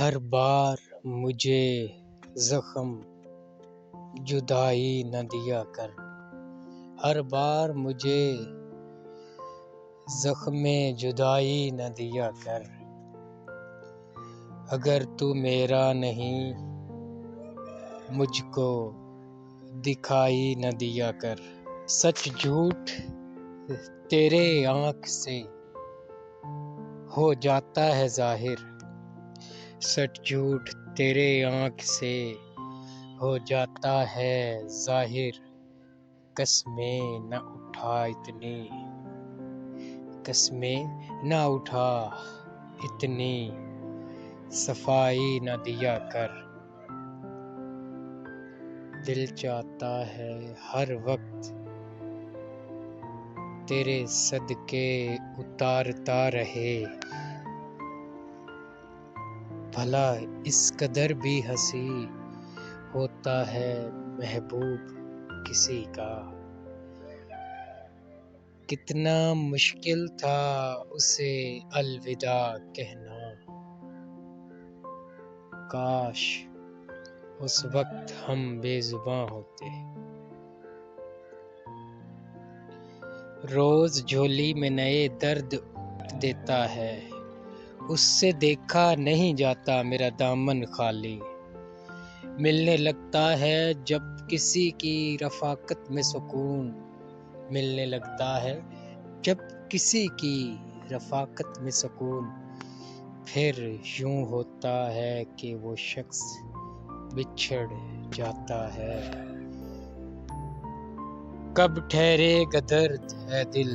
ہر بار مجھے زخم جدائی نہ دیا کر، ہر بار مجھے زخم جدائی نہ دیا کر، اگر تو میرا نہیں مجھ کو دکھائی نہ دیا کر۔ سچ جھوٹ تیرے آنکھ سے ہو جاتا ہے ظاہر، سچ جھوٹ تیرے آنکھ سے ہو جاتا ہے ظاہر، قسمیں نہ اٹھا اتنی صفائی نہ دیا کر۔ دل چاہتا ہے ہر وقت تیرے صدقے اتارتا رہے، بھلا اس قدر بھی حسین ہوتا ہے محبوب کسی کا۔ کتنا مشکل تھا اسے الوداع کہنا، کاش اس وقت ہم بے زباں ہوتے۔ روز جھولی میں نئے درد دیتا ہے، اس سے دیکھا نہیں جاتا میرا دامن خالی، ملنے لگتا ہے جب کسی کی رفاقت میں سکون، ملنے لگتا ہے جب کسی کی رفاقت میں سکون، پھر یوں ہوتا ہے کہ وہ شخص بچھڑ جاتا ہے۔ کب ٹھہرے گا درد اے دل،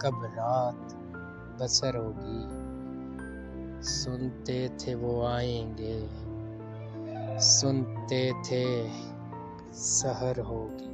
کب رات بسر ہوگی، سنتے تھے وہ آئیں گے، سنتے تھے سحر ہوگی۔